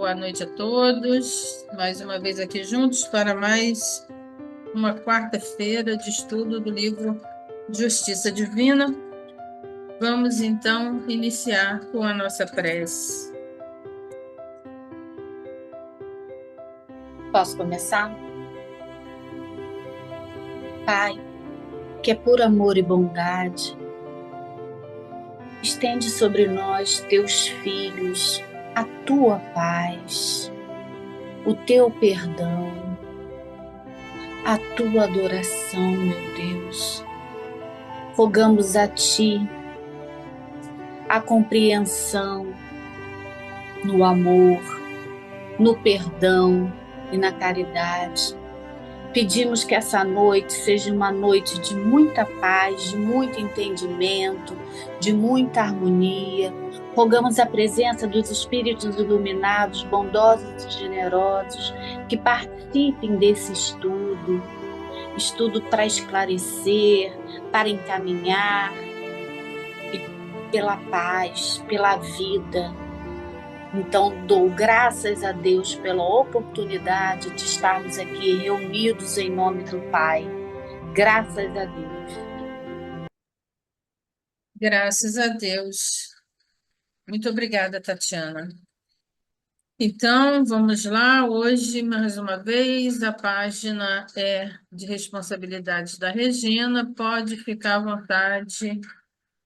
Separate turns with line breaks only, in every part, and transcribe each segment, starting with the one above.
boa noite a todos. Mais uma vez aqui juntos para mais uma quarta-feira de estudo do livro Justiça Divina. Vamos então iniciar com a nossa prece.
Posso começar? Pai, que é por amor e bondade, estende sobre nós, teus filhos, a tua paz, o teu perdão, a tua adoração, meu Deus. Rogamos a ti a compreensão no amor, no perdão e na caridade. Pedimos que essa noite seja uma noite de muita paz, de muito entendimento, de muita harmonia. Rogamos a presença dos espíritos iluminados, bondosos e generosos, que participem desse estudo para esclarecer, para encaminhar, e pela paz, pela vida. Então, dou graças a Deus pela oportunidade de estarmos aqui reunidos em nome do Pai. Graças a Deus.
Graças a Deus. Muito obrigada, Tatiana. Então, vamos lá. Hoje, mais uma vez, a página é de responsabilidade da Regina. Pode ficar à vontade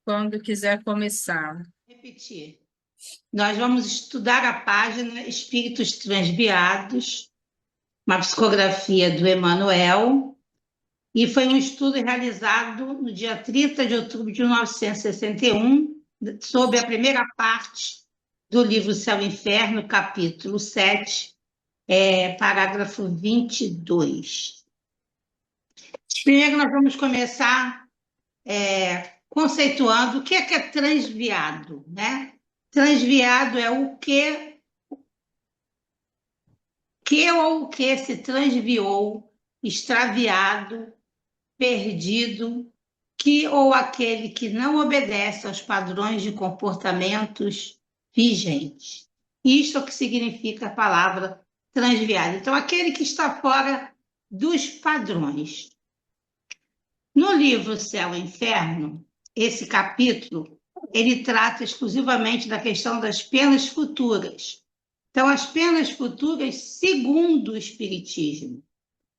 quando quiser começar.
Repetir. Nós vamos estudar a página Espíritos Transviados, uma psicografia do Emmanuel, e foi um estudo realizado no dia 30 de outubro de 1961, sobre a primeira parte do livro Céu e Inferno, capítulo 7, parágrafo 22. Primeiro, nós vamos começar conceituando o que é transviado, né? Transviado é o que ou o que se transviou, extraviado, perdido, que ou aquele que não obedece aos padrões de comportamentos vigentes. Isto é o que significa a palavra transviado. Então, aquele que está fora dos padrões. No livro Céu e Inferno, esse capítulo, ele trata exclusivamente da questão das penas futuras. Então, as penas futuras segundo o Espiritismo.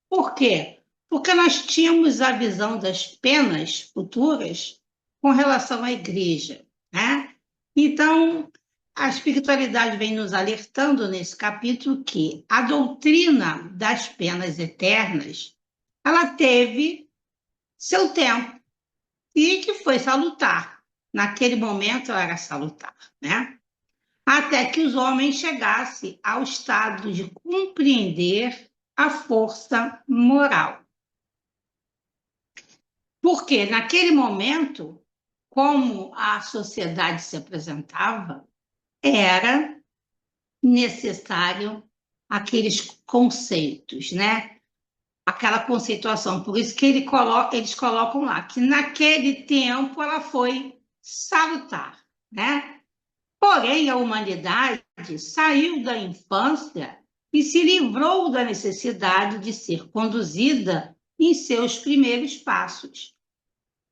Por quê? Porque nós tínhamos a visão das penas futuras com relação à igreja, né? Então, a espiritualidade vem nos alertando nesse capítulo que a doutrina das penas eternas, ela teve seu tempo e que foi salutar. Naquele momento ela era salutar, né? Até que os homens chegassem ao estado de compreender a força moral. Porque naquele momento, como a sociedade se apresentava, era necessário aqueles conceitos, né? Aquela conceituação. Por isso que eles colocam lá que naquele tempo ela foi salutar, né? Porém, a humanidade saiu da infância e se livrou da necessidade de ser conduzida em seus primeiros passos.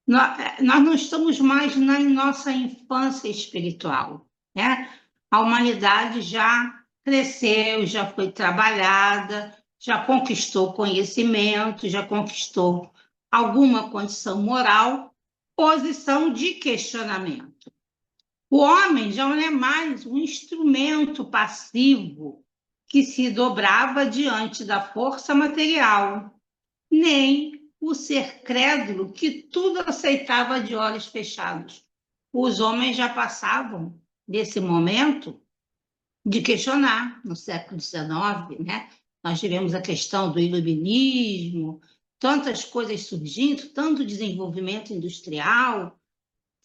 Nós não estamos mais na nossa infância espiritual, né? A humanidade já cresceu, já foi trabalhada, já conquistou conhecimento, já conquistou alguma condição moral, posição de questionamento. O homem já não é mais um instrumento passivo que se dobrava diante da força material, nem o ser crédulo que tudo aceitava de olhos fechados. Os homens já passavam desse momento de questionar no século XIX, né? Nós tivemos a questão do iluminismo, tantas coisas surgindo, tanto desenvolvimento industrial,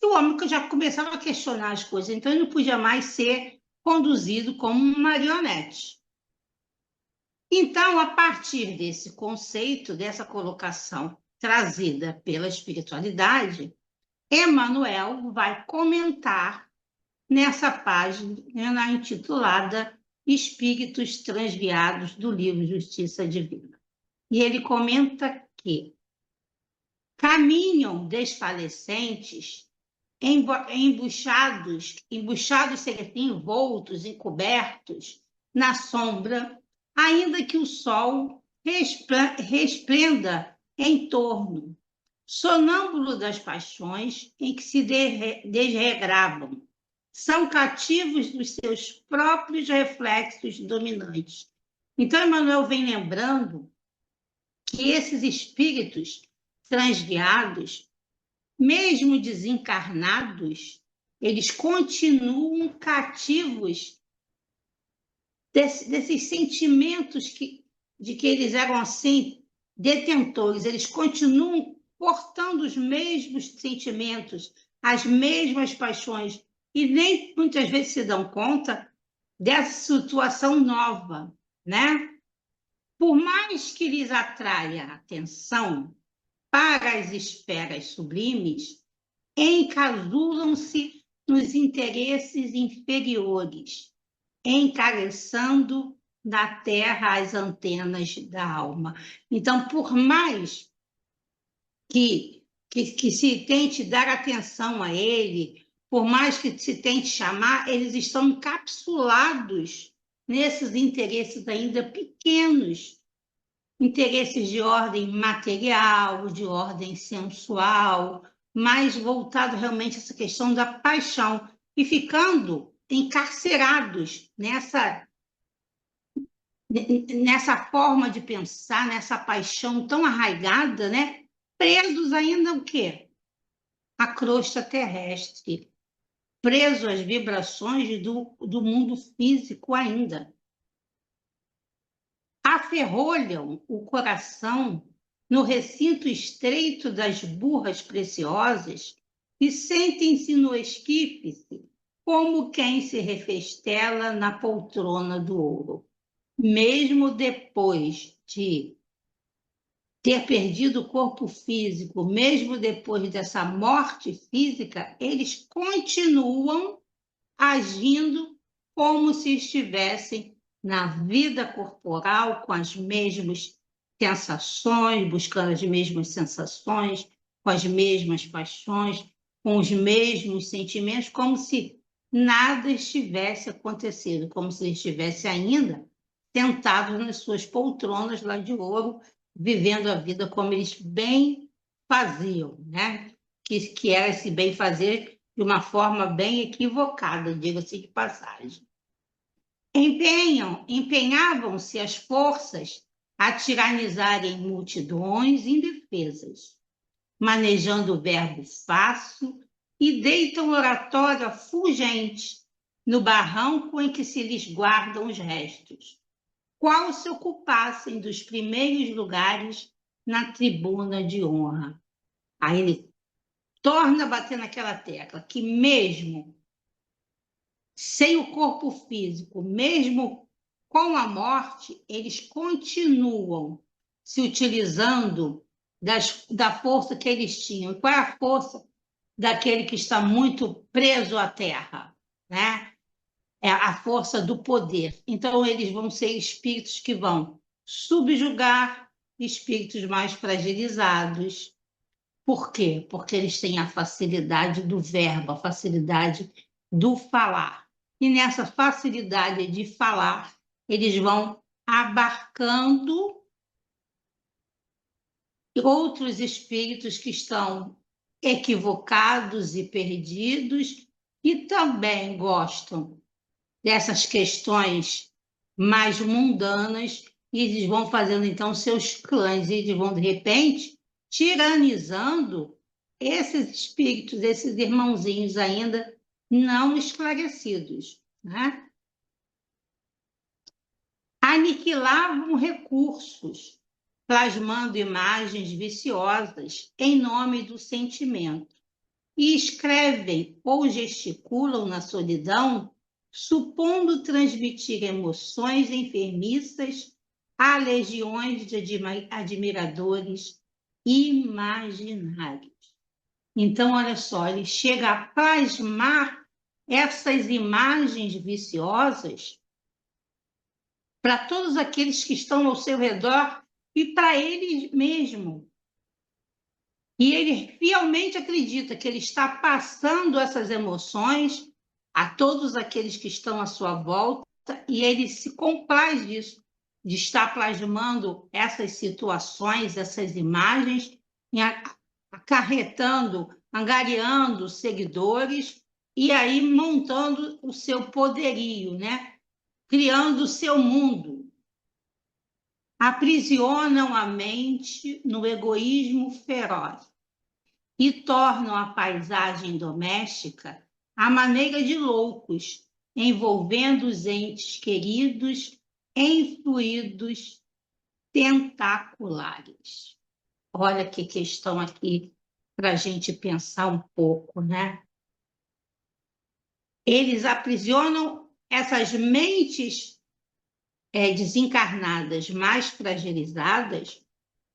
e o homem já começava a questionar as coisas, então ele não podia mais ser conduzido como um marionete. Então, a partir desse conceito, dessa colocação trazida pela espiritualidade, Emmanuel vai comentar nessa página intitulada espíritos transviados do livro Justiça Divina. E ele comenta que caminham desfalecentes, embuchados envoltos, encobertos na sombra, ainda que o sol resplenda em torno, sonâmbulo das paixões em que se desregravam, são cativos dos seus próprios reflexos dominantes. Então, Emmanuel vem lembrando que esses espíritos transviados, mesmo desencarnados, eles continuam cativos desses sentimentos de que eles eram assim detentores, eles continuam portando os mesmos sentimentos, as mesmas paixões, e nem muitas vezes se dão conta dessa situação nova, né? Por mais que lhes atraia a atenção para as esferas sublimes, encasulam-se nos interesses inferiores, encareçando da terra as antenas da alma. Então, por mais que se tente dar atenção a ele, por mais que se tente chamar, eles estão encapsulados nesses interesses ainda pequenos, interesses de ordem material, de ordem sensual, mais voltado realmente a essa questão da paixão, e ficando encarcerados nessa forma de pensar, nessa paixão tão arraigada, né? Presos ainda o quê? A crosta terrestre, presos às vibrações do mundo físico ainda. Aferrolham o coração no recinto estreito das burras preciosas e sentem-se no esquife como quem se refestela na poltrona do ouro. Mesmo depois de ter perdido o corpo físico, mesmo depois dessa morte física, eles continuam agindo como se estivessem na vida corporal, com as mesmas sensações, buscando as mesmas sensações, com as mesmas paixões, com os mesmos sentimentos, como se nada estivesse acontecendo, como se estivesse ainda sentados nas suas poltronas lá de ouro, vivendo a vida como eles bem faziam, né? Que era esse bem fazer de uma forma bem equivocada, diga-se de passagem. Empenhavam-se as forças a tiranizarem multidões indefesas, manejando o verbo fácil e deitam oratória fulgente no barranco em que se lhes guardam os restos, qual se ocupassem dos primeiros lugares na tribuna de honra. Aí ele torna a bater naquela tecla que mesmo sem o corpo físico, mesmo com a morte, eles continuam se utilizando da força que eles tinham. Qual é a força daquele que está muito preso à terra, né? É a força do poder. Então, eles vão ser espíritos que vão subjugar espíritos mais fragilizados. Por quê? Porque eles têm a facilidade do verbo, a facilidade do falar. E nessa facilidade de falar, eles vão abarcando outros espíritos que estão equivocados e perdidos e também gostam dessas questões mais mundanas, e eles vão fazendo então seus clãs, e eles vão de repente tiranizando esses espíritos, esses irmãozinhos ainda não esclarecidos, né? Aniquilavam recursos, plasmando imagens viciosas em nome do sentimento, e escrevem ou gesticulam na solidão, supondo transmitir emoções enfermiças a legiões de admiradores imaginários. Então, olha só, ele chega a plasmar essas imagens viciosas para todos aqueles que estão ao seu redor e para ele mesmo. E ele fielmente acredita que ele está passando essas emoções a todos aqueles que estão à sua volta e ele se compraz disso, de estar plasmando essas situações, essas imagens, e acarretando, angariando seguidores e aí montando o seu poderio, né? Criando o seu mundo. Aprisionam a mente no egoísmo feroz e tornam a paisagem doméstica à maneira de loucos, envolvendo os entes queridos em fluidos tentaculares. Olha que questão aqui para a gente pensar um pouco, né? Eles aprisionam essas mentes desencarnadas mais fragilizadas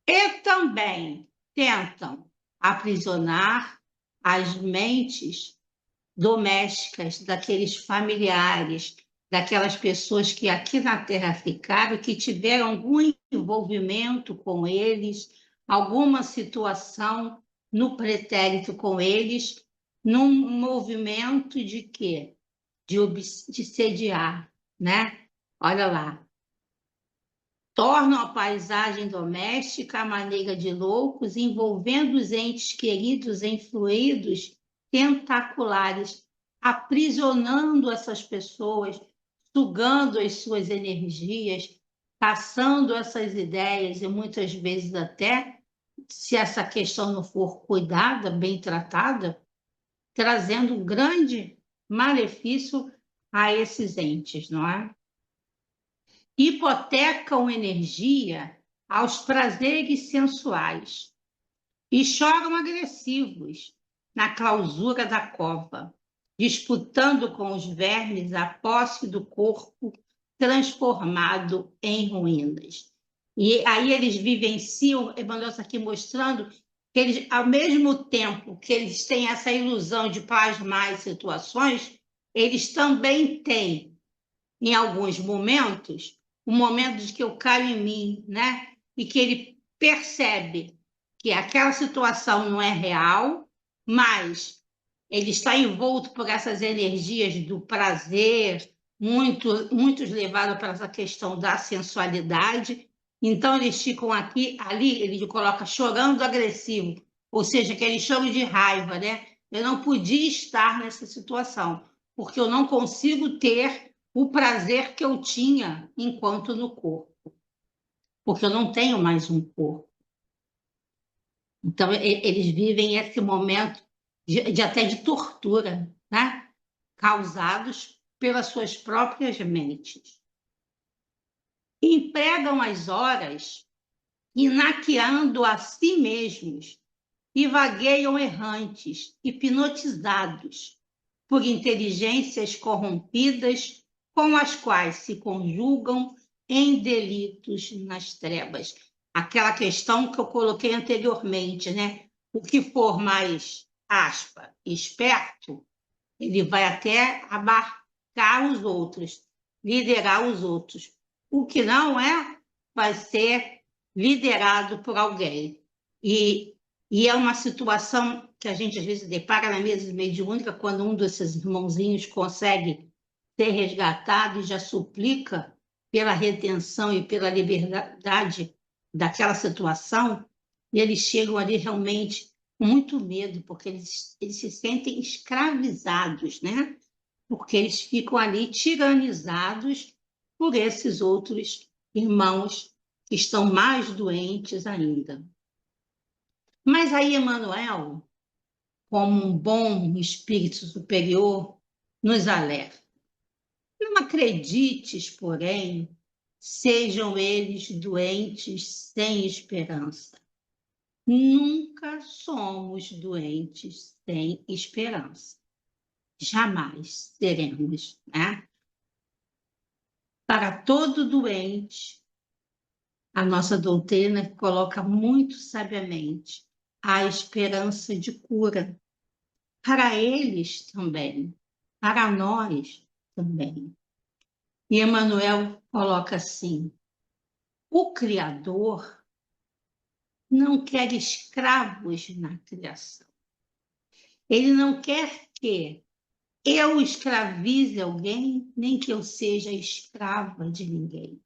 e também tentam aprisionar as mentes domésticas daqueles familiares, daquelas pessoas que aqui na Terra ficaram, que tiveram algum envolvimento com eles, alguma situação no pretérito com eles, num movimento de quê? De sediar, né? Olha lá. Tornam a paisagem doméstica à maneira de loucos, envolvendo os entes queridos em fluidos tentaculares, aprisionando essas pessoas, sugando as suas energias, caçando essas ideias e muitas vezes até, se essa questão não for cuidada, bem tratada, trazendo um grande malefício a esses entes, não é? Hipotecam energia aos prazeres sensuais e choram agressivos na clausura da cova, disputando com os vermes a posse do corpo transformado em ruínas. E aí eles vivenciam, Emmanuel aqui mostrando que eles, ao mesmo tempo que eles têm essa ilusão de plasmar as situações, eles também têm, em alguns momentos, um momento de que eu caio em mim, né? E que ele percebe que aquela situação não é real, mas ele está envolto por essas energias do prazer, muitos levados para essa questão da sensualidade. Então, eles ficam aqui, ali, ele coloca chorando agressivo, ou seja, aquele choro de raiva, né? Eu não podia estar nessa situação, porque eu não consigo ter o prazer que eu tinha enquanto no corpo, porque eu não tenho mais um corpo. Então, eles vivem esse momento até de tortura, né? Causados pelas suas próprias mentes. Empregam as horas inaqueando a si mesmos e vagueiam errantes, hipnotizados por inteligências corrompidas com as quais se conjugam em delitos nas trevas. Aquela questão que eu coloquei anteriormente, né? O que for mais, aspa, esperto, ele vai até abarcar os outros, liderar os outros. O que não é, vai ser liderado por alguém. E é uma situação que a gente às vezes depara na mesa mediúnica quando um desses irmãozinhos consegue ser resgatado e já suplica pela redenção e pela liberdade daquela situação, e eles chegam ali realmente com muito medo, porque eles se sentem escravizados, né? Porque eles ficam ali tiranizados por esses outros irmãos que estão mais doentes ainda. Mas aí Emmanuel, como um bom espírito superior, nos alerta. Não acredites, porém, sejam eles doentes sem esperança. Nunca somos doentes sem esperança. Jamais seremos, né? Para todo doente, a nossa doutrina coloca muito sabiamente a esperança de cura. Para eles também, para nós também. E Emmanuel coloca assim: o Criador não quer escravos na criação. Ele não quer que eu escravize alguém, nem que eu seja escrava de ninguém.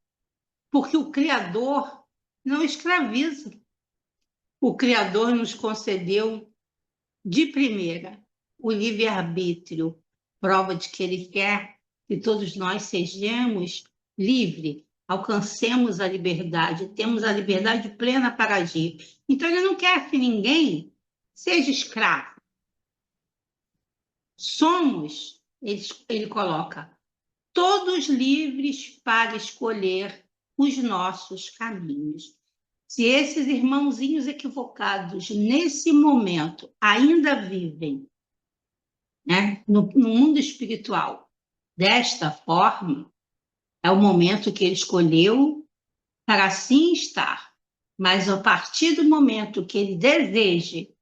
Porque o Criador não escraviza. O Criador nos concedeu, de primeira, o livre-arbítrio, prova de que Ele quer que todos nós sejamos livres, alcancemos a liberdade, temos a liberdade plena para agir. Então, Ele não quer que ninguém seja escravo. Somos, ele coloca, todos livres para escolher os nossos caminhos. Se esses irmãozinhos equivocados, nesse momento, ainda vivem, né, no mundo espiritual desta forma, é o momento que ele escolheu para assim estar. Mas a partir do momento que ele deseje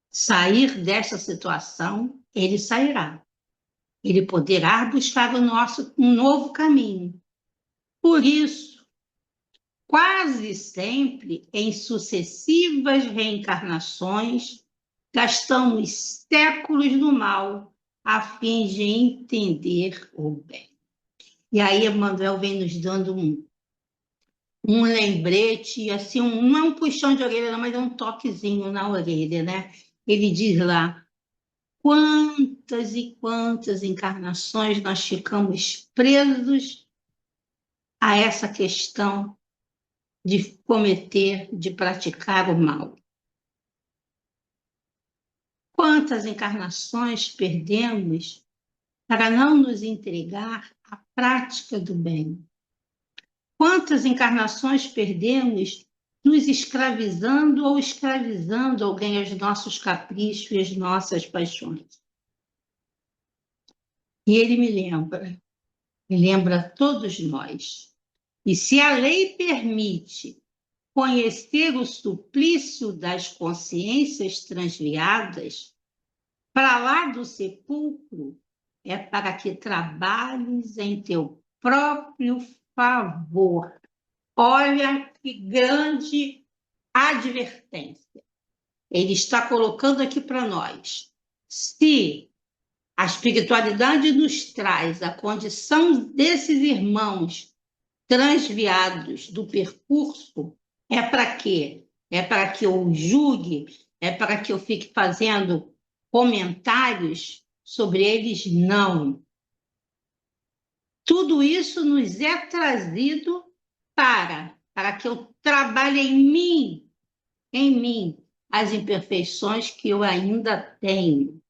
sair dessa situação, ele sairá. Ele poderá buscar um novo caminho. Por isso, quase sempre, em sucessivas reencarnações, gastamos séculos no mal a fim de entender o bem. E aí Emmanuel vem nos dando um lembrete, assim, não é um puxão de orelha, não, mas é um toquezinho na orelha, né? Ele diz lá: quantas e quantas encarnações nós ficamos presos a essa questão de cometer, de praticar o mal. Quantas encarnações perdemos para não nos entregar à prática do bem? Quantas encarnações perdemos nos escravizando ou escravizando alguém aos nossos caprichos e às nossas paixões? E ele me lembra todos nós. E se a lei permite conhecer o suplício das consciências transviadas, para lá do sepulcro, é para que trabalhes em teu próprio favor. Olha que grande advertência. Ele está colocando aqui para nós. Se a espiritualidade nos traz a condição desses irmãos transviados do percurso, é para quê? É para que eu julgue? É para que eu fique fazendo comentários sobre eles? Não. Tudo isso nos é trazido para que eu trabalhe em mim, as imperfeições que eu ainda tenho,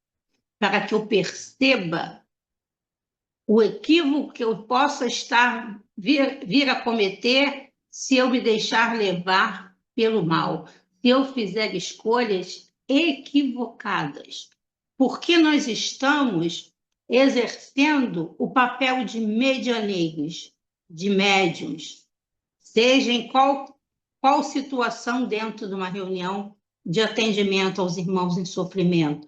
para que eu perceba o equívoco que eu possa vir a cometer se eu me deixar levar pelo mal, se eu fizer escolhas equivocadas. Porque nós estamos exercendo o papel de medianeiros, de médiuns, seja em qual situação dentro de uma reunião de atendimento aos irmãos em sofrimento,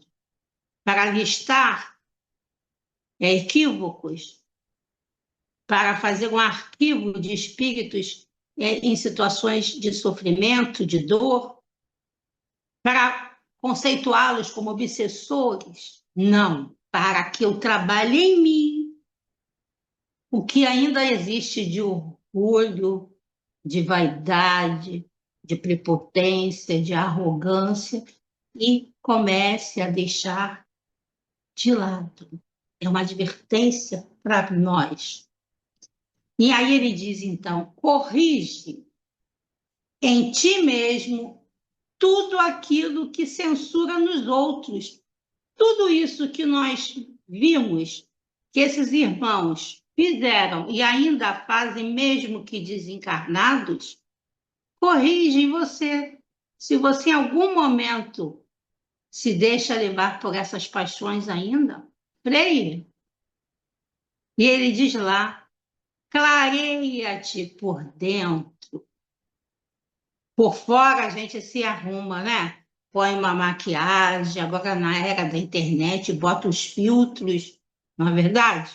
para listar equívocos, para fazer um arquivo de espíritos em situações de sofrimento, de dor, para conceituá-los como obsessores. Não, para que eu trabalhe em mim o que ainda existe de orgulho, de vaidade, de prepotência, de arrogância, e comece a deixar de lado. É uma advertência para nós. E aí ele diz, então, corrige em ti mesmo tudo aquilo que censura nos outros. Tudo isso que nós vimos que esses irmãos fizeram e ainda fazem, mesmo que desencarnados, corrige em você. Se você em algum momento se deixa levar por essas paixões ainda, freie. E ele diz lá, clareia-te por dentro. Por fora a gente se arruma, né? Põe uma maquiagem, agora na era da internet, bota os filtros, não é verdade?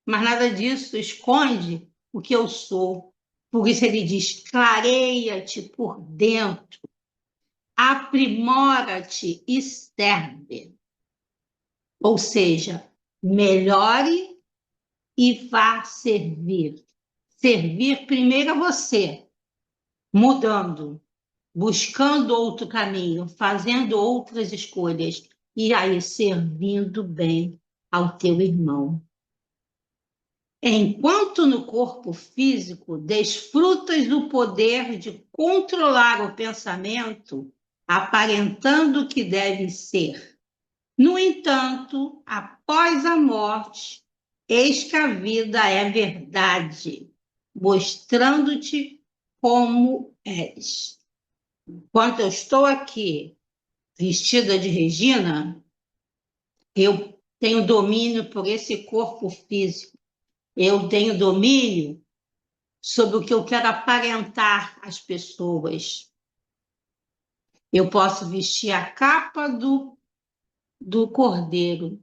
Mas nada disso esconde o que eu sou. Por isso ele diz: clareia-te por dentro, aprimora-te e serve. Ou seja, melhore e vá servir. Servir primeiro a você, mudando, buscando outro caminho, fazendo outras escolhas, e aí servindo bem ao teu irmão. Enquanto no corpo físico desfrutas do poder de controlar o pensamento, aparentando que deve ser. No entanto, após a morte, eis que a vida é verdade, mostrando-te como és. Quando eu estou aqui vestida de Regina, eu tenho domínio por esse corpo físico. Eu tenho domínio sobre o que eu quero aparentar às pessoas. Eu posso vestir a capa do cordeiro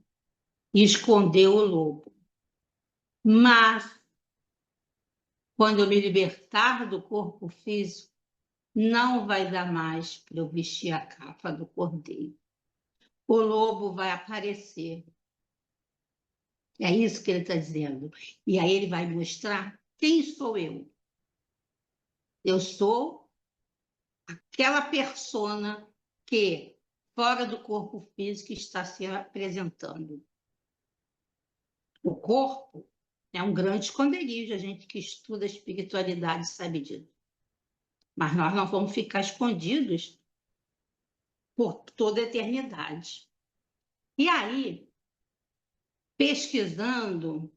e esconder o lobo. Mas, quando eu me libertar do corpo físico, não vai dar mais para eu vestir a capa do cordeiro. O lobo vai aparecer. É isso que ele está dizendo. E aí ele vai mostrar quem sou eu. Eu sou aquela persona que, fora do corpo físico, está se apresentando. O corpo é um grande esconderijo, a gente que estuda a espiritualidade sabe disso. Mas nós não vamos ficar escondidos por toda a eternidade. E aí, pesquisando,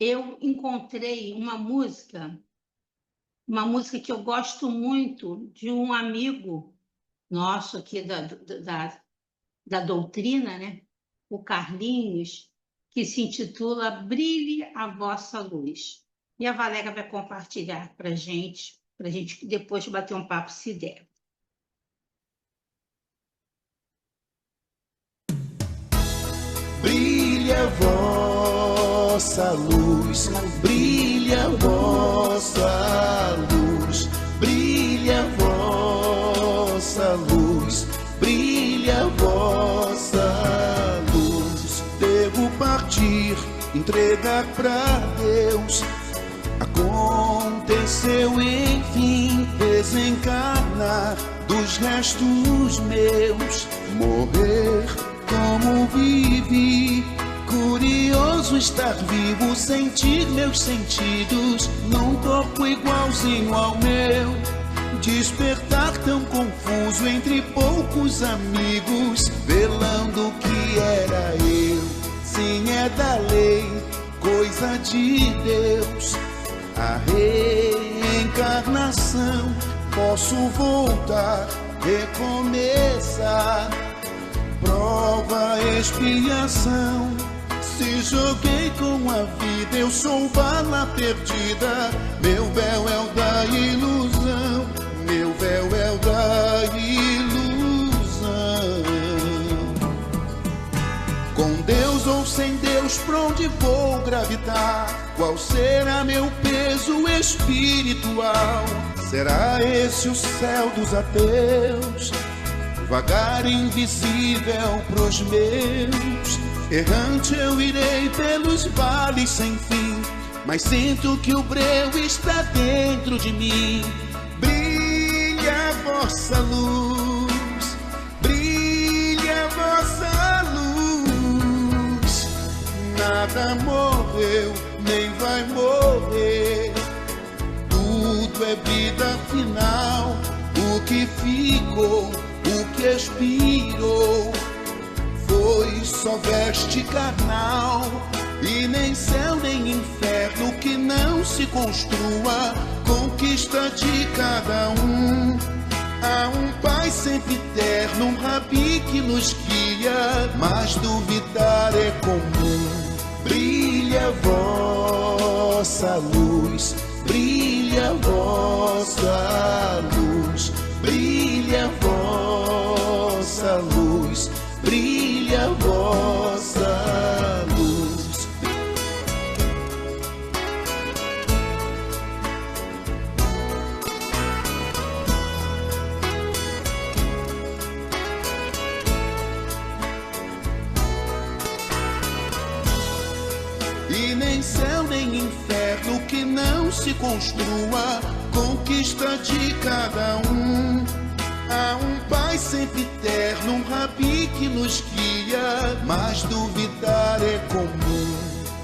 eu encontrei uma música que eu gosto muito, de um amigo nosso aqui da doutrina, né? O Carlinhos, que se intitula Brilhe a Vossa Luz. E a Valéria vai compartilhar para a gente depois bater um papo, se der.
Brilha a vossa luz, brilha a vossa luz, brilha a vossa luz, brilha a vossa luz. Devo partir, entregar pra Deus. Aconteceu, enfim, desencarnar dos restos meus, morrer como vivi. Curioso estar vivo, sentir meus sentidos num corpo igualzinho ao meu. Despertar tão confuso entre poucos amigos, velando que era eu. Sim, é da lei, coisa de Deus. A reencarnação, posso voltar, recomeçar. Prova, expiação. Se joguei com a vida, eu sou bala perdida. Meu véu é o da ilusão, meu véu é o da ilusão. Com Deus ou sem Deus, pra onde vou gravitar? Qual será meu peso espiritual? Será esse o céu dos ateus? Vagar invisível pros meus. Errante eu irei pelos vales sem fim, mas sinto que o breu está dentro de mim. Brilha a vossa luz, brilha a vossa luz. Nada morreu, nem vai morrer. Tudo é vida final. O que ficou, o que expirou, foi só veste carnal. E nem céu nem inferno que não se construa, conquista de cada um. Há um Pai sempre eterno, um Rabi que nos guia, mas duvidar é comum. Brilha a vossa luz, brilha a vossa luz, brilha a vossa luz, brilha a vossa luz. se construa, conquista de cada um. Há um Pai sempre eterno, um Rabi que nos guia, mas duvidar é comum.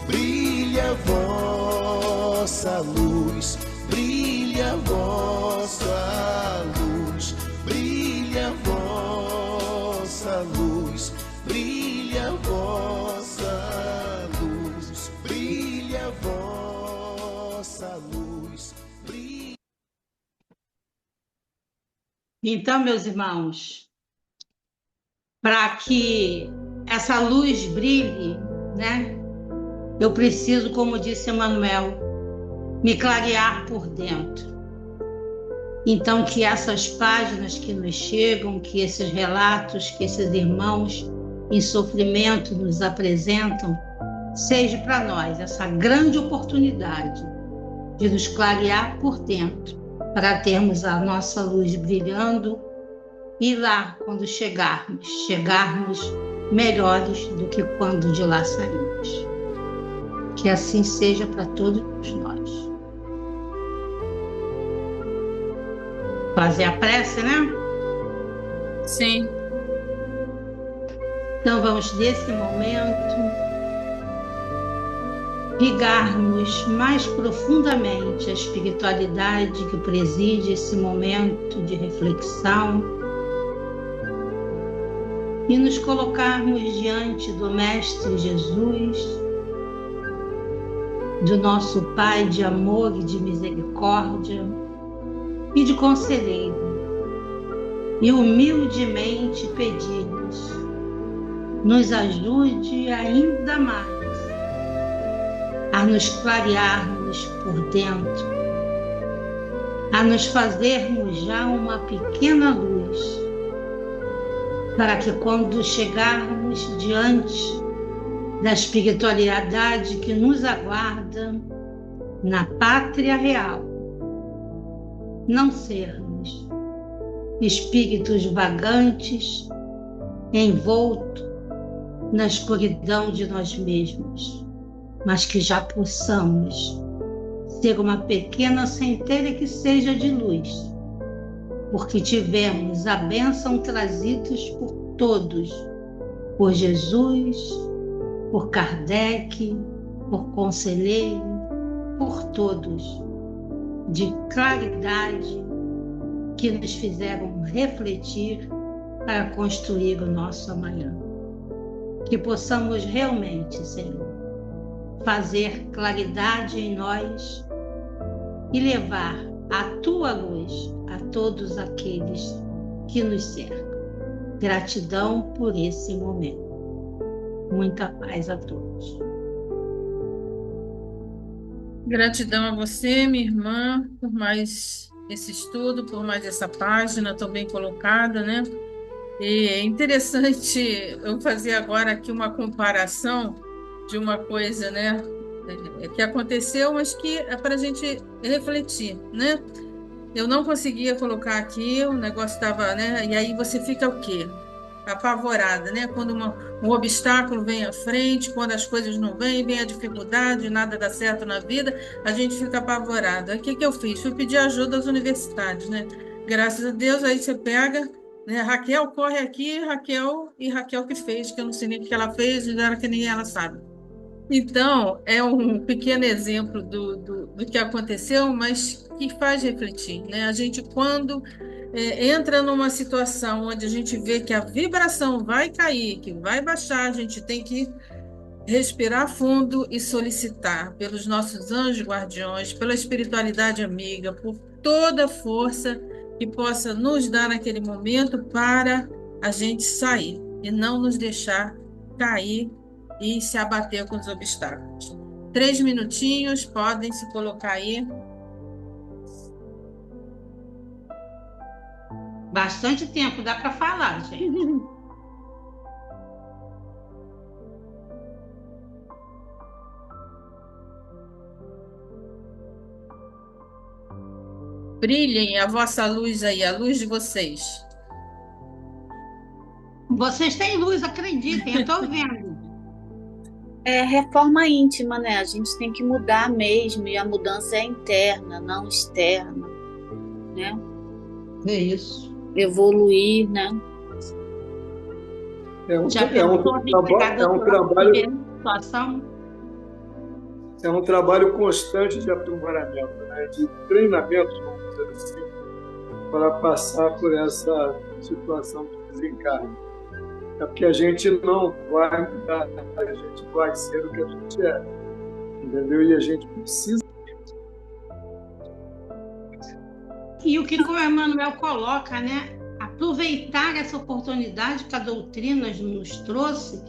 Brilha a vossa luz, brilha a vossa luz, brilha a vossa luz, brilha a vossa luz, brilha a vossa luz, brilha.
Então, meus irmãos, para que essa luz brilhe, né? Eu preciso, como disse Emmanuel, me clarear por dentro. Então, que essas páginas que nos chegam, que esses relatos, que esses irmãos em sofrimento nos apresentam, seja para nós essa grande oportunidade de nos clarear por dentro, para termos a nossa luz brilhando e lá, quando chegarmos melhores do que quando de lá saímos. Que assim seja para todos nós. Fazer a prece, né?
Sim.
Então vamos, nesse momento, ligarmos mais profundamente a espiritualidade que preside esse momento de reflexão e nos colocarmos diante do Mestre Jesus, do nosso Pai de amor e de misericórdia e de conselheiro, e humildemente pedir-nos, nos ajude ainda mais a nos clarearmos por dentro, a nos fazermos já uma pequena luz, para que quando chegarmos diante da espiritualidade que nos aguarda na pátria real, não sermos espíritos vagantes, envoltos na escuridão de nós mesmos, mas que já possamos ser uma pequena centelha que seja de luz, porque tivemos a bênção trazidos por todos, por Jesus, por Kardec, por conselheiro, por todos, de claridade que nos fizeram refletir para construir o nosso amanhã. Que possamos realmente, Senhor, fazer claridade em nós e levar a Tua luz a todos aqueles que nos cercam. Gratidão por esse momento. Muita paz a todos.
Gratidão a você, minha irmã, por mais esse estudo, por mais essa página tão bem colocada, né? E é interessante eu fazer agora aqui uma comparação de uma coisa, né, que aconteceu, mas que é para a gente refletir, né? Eu não conseguia colocar aqui, o negócio estava, né? E aí você fica o quê? Apavorada, né? Quando um obstáculo vem à frente, quando as coisas não vêm, vem a dificuldade, nada dá certo na vida, a gente fica apavorada. O que que eu fiz? Fui pedir ajuda às universidades, né? Graças a Deus, aí você pega, né? Raquel, corre aqui, Raquel que fez, que eu não sei nem o que ela fez, e era que nem ela sabe. Então, é um pequeno exemplo do que aconteceu, mas que faz refletir, né? A gente, quando entra numa situação onde a gente vê que a vibração vai cair, que vai baixar, a gente tem que respirar fundo e solicitar pelos nossos anjos guardiões, pela espiritualidade amiga, por toda a força que possa nos dar naquele momento para a gente sair e não nos deixar cair e se abater com os obstáculos. 3 minutinhos, podem se colocar aí.
Bastante tempo, dá para falar, gente.
Brilhem a vossa luz aí, a luz de vocês.
Vocês têm luz, acreditem, eu estou vendo.
É reforma íntima, né? A gente tem que mudar mesmo, e a mudança é interna, não externa, né?
É isso.
Evoluir, né?
Já
É um
pensou a gente pegar
é um
doutorado
trabalho,
vivendo situação?
é um trabalho constante de aprimoramento, né? De treinamento, vamos dizer assim, para passar por essa situação de desencarne. É porque a gente não vai mudar, a gente vai ser o que a gente é, entendeu? E a gente precisa.
E o que o Emmanuel coloca, né? Aproveitar essa oportunidade que a doutrina nos trouxe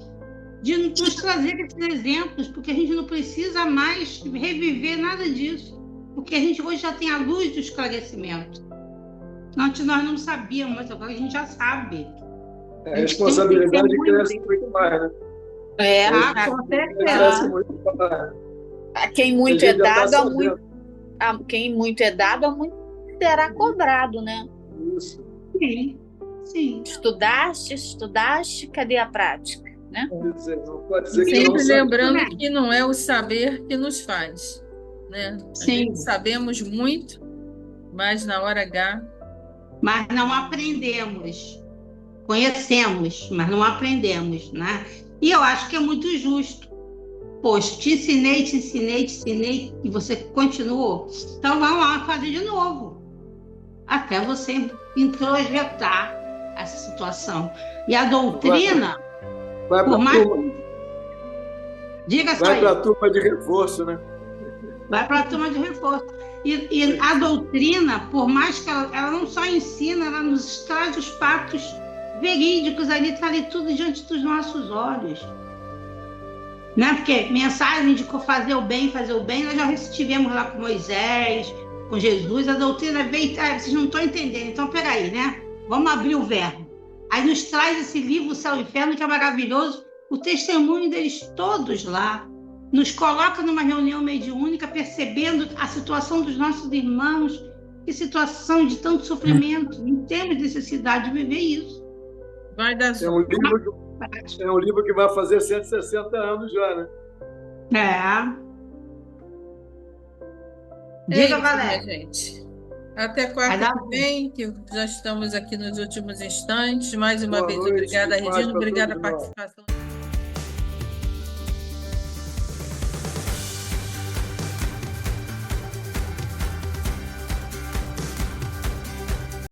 de nos trazer esses exemplos, porque a gente não precisa mais reviver nada disso, porque a gente hoje já tem a luz do esclarecimento. Antes nós não sabíamos, mas agora a gente já sabe.
A responsabilidade cresce muito mais, né?
Com certeza.
Cresce muito mais.
Quem muito é dado, quem muito é dado, muito será cobrado, né?
Isso.
Sim.
Estudaste, cadê a prática, né?
Quer dizer, não pode dizer que não
Sempre
sabe.
lembrando que não é o saber que nos faz, né? A gente sabemos muito, mas na hora H...
Mas não aprendemos. Conhecemos, mas não aprendemos, né? E eu acho que é muito justo. Pois te ensinei, e você continuou. Então vamos lá fazer de novo. Até você introjetar essa situação. E a doutrina,
vai
por
para
mais...
turma,
Diga só
vai para a
aí.
turma de reforço, né?
Vai para a turma de reforço. E a doutrina, por mais que ela não só ensina, ela nos traz os fatos verídicos ali, está ali tudo diante dos nossos olhos. Né? Porque mensagem de fazer o bem, nós já estivemos lá com Moisés, com Jesus, a doutrina veio, vocês não estão entendendo, então peraí, né? Vamos abrir o verbo. Aí nos traz esse livro, O Céu e o Inferno, que é maravilhoso, o testemunho deles todos lá, nos coloca numa reunião mediúnica, percebendo a situação dos nossos irmãos, que situação de tanto sofrimento, e temos necessidade de viver isso.
Vai dar
É um livro que vai fazer 160 anos já, né?
Diga,
isso,
Valéria.
minha gente. Até quarta que vem, que já estamos aqui nos últimos instantes. Mais uma
Boa
vez,
noite,
obrigada,
paz
Regina.
para
Obrigada a
todos nós.
participação.